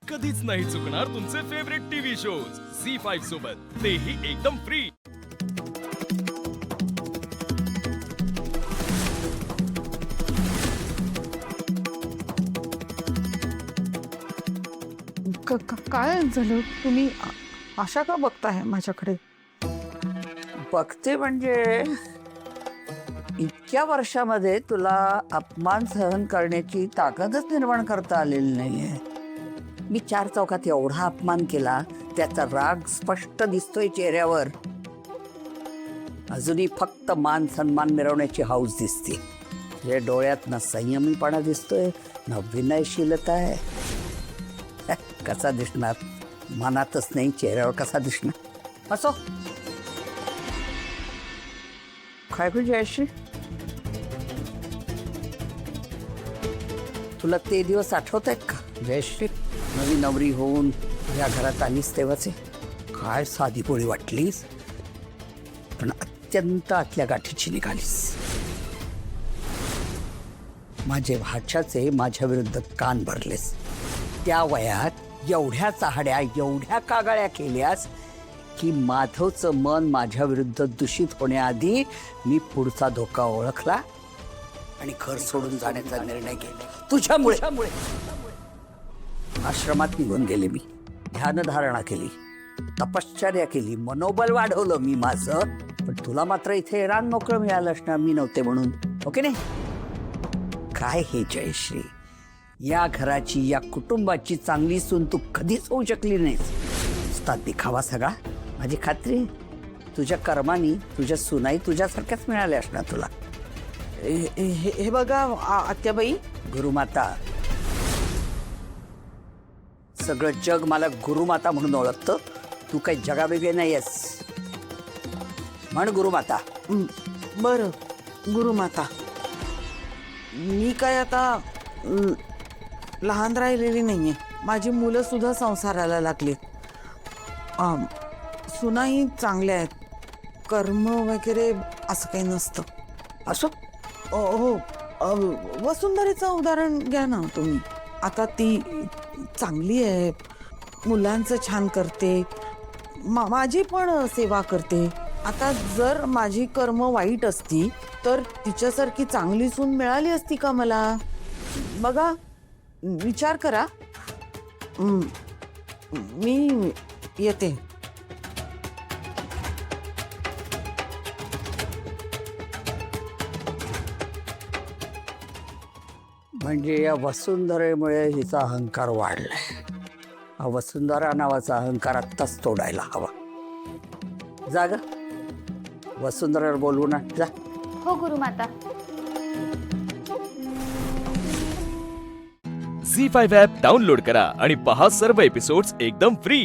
कधीच नाही चुकणार तुमचे फेवरेट टीव्ही शोज झी5 सोबत, तेही एकदम फ्री। काय झालं? तुम्ही अशा का बघताय माझ्याकडे? बघते म्हणजे इतक्या वर्षामध्ये तुला अपमान सहन करण्याची ताकदच निर्माण करता आलेली नाहीये। मी चार चौकात एवढा अपमान केला, त्याचा राग स्पष्ट दिसतोय चेहऱ्यावर। अजूनही फक्त मान सन्मान मिरवण्याची हौस दिसते। तुझ्या डोळ्यात ना संयमीपणा दिसतोय ना विनयशीलता आहे। कसा दिसणार? मनातच नाही, चेहऱ्यावर कसा दिसणार? असो, काय गं जयश्री, तुला ते दिवस आठवत आहेत का? जयश्री, नवी नवरी होऊन या घरात आलीस तेव्हाचे काय साधी पोळी वाटलीस, पण अत्यंत आतल्या गाठीची निघालीस। माझे भाच्याचे माझ्या विरुद्ध कान भरलेस। त्या वयात एवढ्या चाहड्या, एवढ्या कागाळ्या केल्यास की माधवचं मन माझ्या विरुद्ध दूषित होण्याआधी मी पुढचा धोका ओळखला आणि घर सोडून जाण्याचा निर्णय घेतला तुझ्यामुळे। आश्रमात निघून गेले मी, ध्यानधारणा केली, तपश्चर्या केली, मनोबल वाढवलं मी माझं। पण तुला मात्र इथे रान मोकळं मिळालं असणार, मी नव्हते म्हणून, ओके नाही? काय हे जयश्री, या घराची, या कुटुंबाची चांगली सून तू कधीच होऊ शकली नाहीस। नुसता दिखावा सगळा। माझी खात्री, तुझ्या कर्मानी तुझ्या सुनाई तुझ्यासारख्याच मिळाल्या असणार तुला। हे बघा आत्याबाई, गुरुमाता, सगळं जग मला गुरुमाता म्हणून ओळखतं। तू काही जगावेगळे नाहीयेस, म्हण गुरुमाता। बरं गुरुमाता, मी काय आता लहान राहिलेली नाहीये। माझी मुलं सुद्धा संसाराला लागलीत, सुनाही चांगल्या आहेत, कर्म वगैरे असं काही नसतं। असो, हो, वसुंधरेचं उदाहरण घ्या ना तुम्ही। आता ती चांगली आहे, मुलांचं छान करते, माझी पण सेवा करते। आता जर माझी कर्म वाईट असती तर तिच्यासारखी चांगली सून मिळाली असती का मला? बघा, विचार करा। मी येते। म्हणजे या वसुंधरेमुळे हिचा अहंकार वाढलाय। हा वसुंधरा नावाचा अहंकार आत्ताच तोडायला हवा। जा ग, वसुंधरावर बोलवू ना, जा। हो गुरुमाता। झी5 ॲप डाउनलोड करा आणि पहा सर्व एपिसोड्स एकदम फ्री।